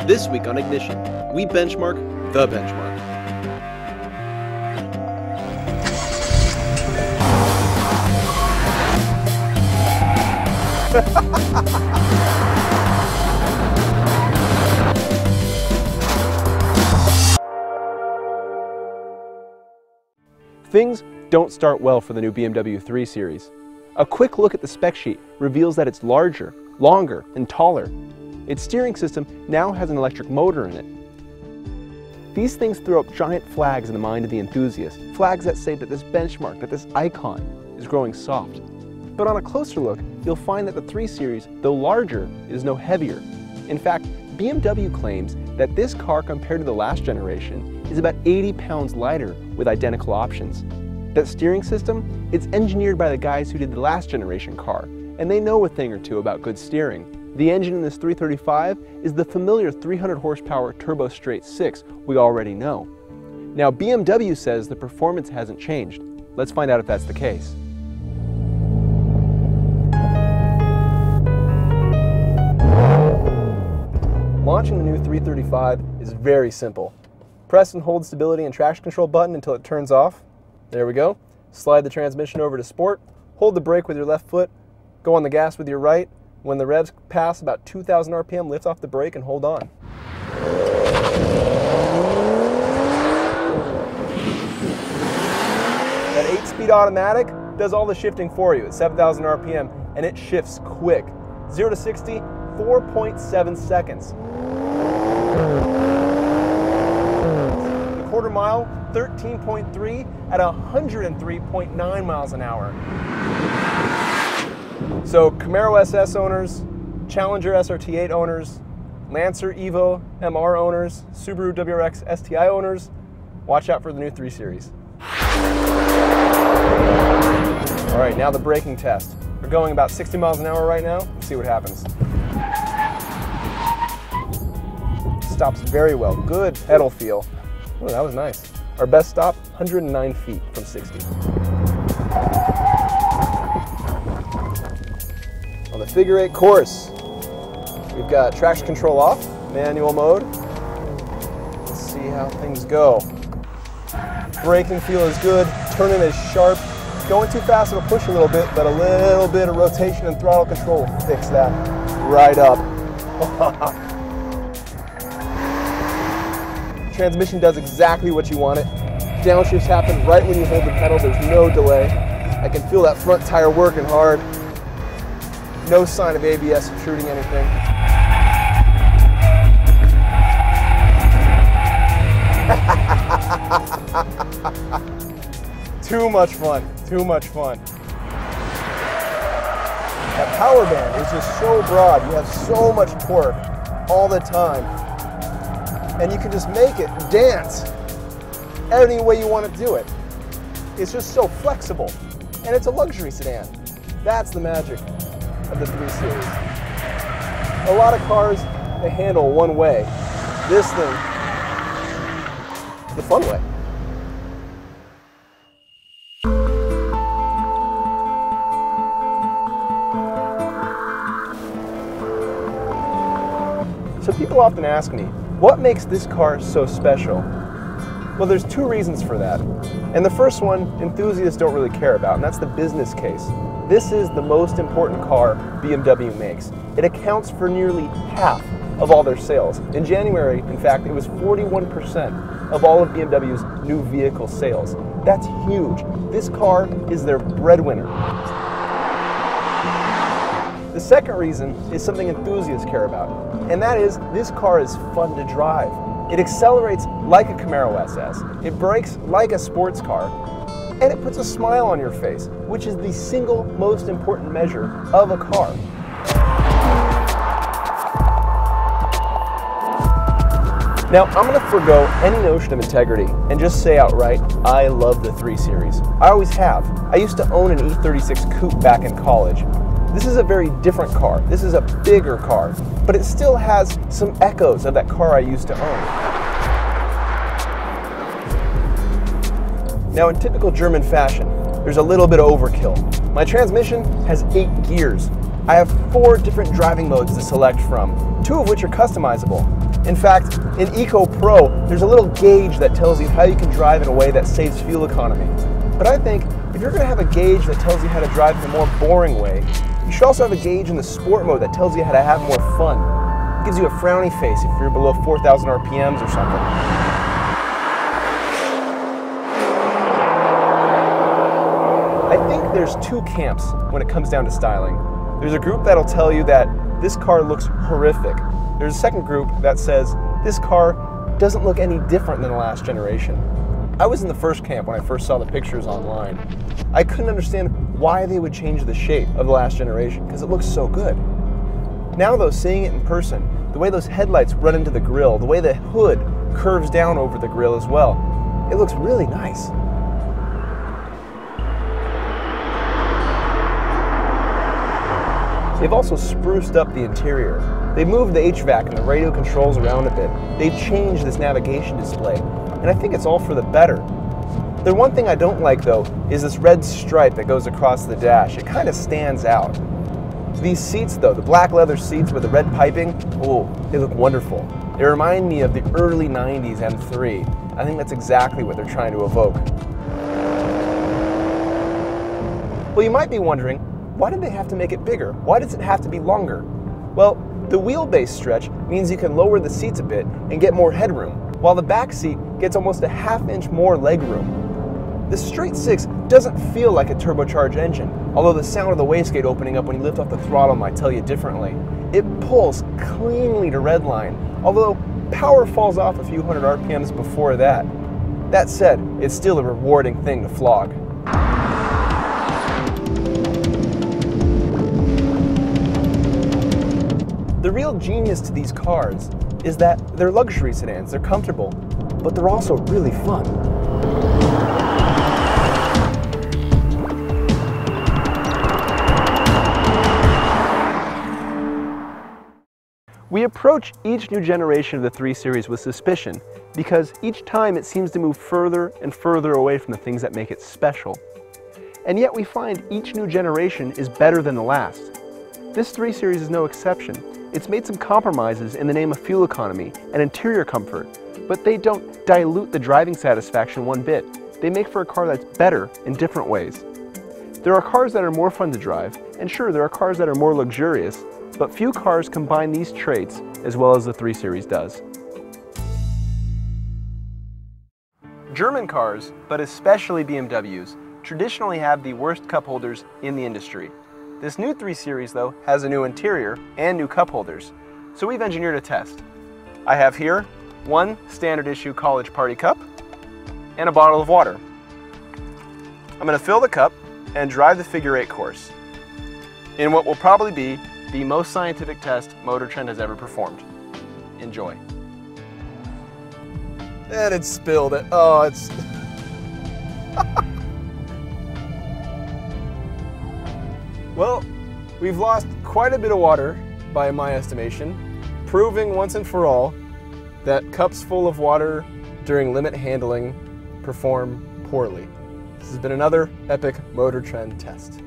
This week on Ignition, we benchmark the benchmark. Things don't start well for the new BMW 3 Series. A quick look at the spec sheet reveals that it's larger, longer, and taller. Its steering system now has an electric motor in it. These things throw up giant flags in the mind of the enthusiast, flags that say that this benchmark, that this icon, is growing soft. But on a closer look, you'll find that the 3 Series, though larger, is no heavier. In fact, BMW claims that this car, compared to the last generation, is about 80 pounds lighter with identical options. That steering system, it's engineered by the guys who did the last generation car, and they know a thing or two about good steering. The engine in this 335 is the familiar 300 horsepower turbo straight 6 we already know. Now BMW says the performance hasn't changed. Let's find out if that's the case. Launching the new 335 is very simple. Press and hold stability and traction control button until it turns off. There we go. Slide the transmission over to sport. Hold the brake with your left foot. Go on the gas with your right. When the revs pass about 2,000 RPM, lift off the brake and hold on. That 8-speed automatic does all the shifting for you at 7,000 RPM, and it shifts quick. 0 to 60, 4.7 seconds. The quarter mile, 13.3 at 103.9 miles an hour. So Camaro SS owners, Challenger SRT8 owners, Lancer Evo MR owners, Subaru WRX STI owners, watch out for the new 3 Series. All right, now the braking test. We're going about 60 miles an hour right now. Let's see what happens. Stops very well. Good pedal feel. Oh, that was nice. Our best stop, 109 feet from 60. On the figure 8 course, we've got traction control off, manual mode. Let's see how things go. Braking feel is good, turning is sharp. Going too fast, it'll push a little bit, but a little bit of rotation and throttle control will fix that right up. Transmission does exactly what you want it. Downshifts happen right when you hold the pedal, there's no delay. I can feel that front tire working hard. No sign of ABS intruding anything. Too much fun, too much fun. That power band is just so broad. You have so much torque all the time. And you can just make it dance any way you want to do it. It's just so flexible. And it's a luxury sedan. That's the magic of the 3 Series. A lot of cars, they handle one way. This thing, the fun way. So people often ask me, what makes this car so special? Well, there's 2 reasons for that. And the first one, enthusiasts don't really care about, and that's the business case. This is the most important car BMW makes. It accounts for nearly half of all their sales. In January, in fact, it was 41% of all of BMW's new vehicle sales. That's huge. This car is their breadwinner. The second reason is something enthusiasts care about, and that is this car is fun to drive. It accelerates like a Camaro SS, it brakes like a sports car, and it puts a smile on your face, which is the single most important measure of a car. Now, I'm going to forgo any notion of integrity and just say outright, I love the 3 Series. I always have. I used to own an E36 Coupe back in college. This is a very different car. This is a bigger car, but it still has some echoes of that car I used to own. Now, in typical German fashion, there's a little bit of overkill. My transmission has 8 gears. I have 4 different driving modes to select from, 2 of which are customizable. In fact, in Eco Pro, there's a little gauge that tells you how you can drive in a way that saves fuel economy. But I think if you're going to have a gauge that tells you how to drive in a more boring way, you should also have a gauge in the sport mode that tells you how to have more fun. It gives you a frowny face if you're below 4,000 RPMs or something. I think there's 2 camps when it comes down to styling. There's a group that'll tell you that this car looks horrific. There's a second group that says this car doesn't look any different than the last generation. I was in the first camp when I first saw the pictures online. I couldn't understand why they would change the shape of the last generation because it looks so good. Now though, seeing it in person, the way those headlights run into the grille, the way the hood curves down over the grille as well, it looks really nice. They've also spruced up the interior. They've moved the HVAC and the radio controls around a bit. They've changed this navigation display, and I think it's all for the better. The one thing I don't like though is this red stripe that goes across the dash. It kind of stands out. These seats though, the black leather seats with the red piping, oh, they look wonderful. They remind me of the early 90s M3. I think that's exactly what they're trying to evoke. Well, you might be wondering, why did they have to make it bigger? Why does it have to be longer? Well, the wheelbase stretch means you can lower the seats a bit and get more headroom, while the back seat gets almost a ½ inch more legroom. The straight 6 doesn't feel like a turbocharged engine, although the sound of the wastegate opening up when you lift off the throttle might tell you differently. It pulls cleanly to redline, although power falls off a few hundred RPMs before that. That said, it's still a rewarding thing to flog. The real genius to these cars is that they're luxury sedans, they're comfortable, but they're also really fun. We approach each new generation of the 3 Series with suspicion because each time it seems to move further and further away from the things that make it special. And yet we find each new generation is better than the last. This 3 Series is no exception. It's made some compromises in the name of fuel economy and interior comfort, but they don't dilute the driving satisfaction one bit. They make for a car that's better in different ways. There are cars that are more fun to drive, and sure, there are cars that are more luxurious, but few cars combine these traits as well as the 3 Series does. German cars, but especially BMWs, traditionally have the worst cup holders in the industry. This new 3 Series, though, has a new interior and new cup holders, so we've engineered a test. I have here one standard issue college party cup and a bottle of water. I'm going to fill the cup and drive the figure 8 course in what will probably be the most scientific test Motor Trend has ever performed. Enjoy. And it spilled it. Oh, it's... Well, we've lost quite a bit of water by my estimation, proving once and for all that cups full of water during limit handling perform poorly. This has been another epic Motor Trend test.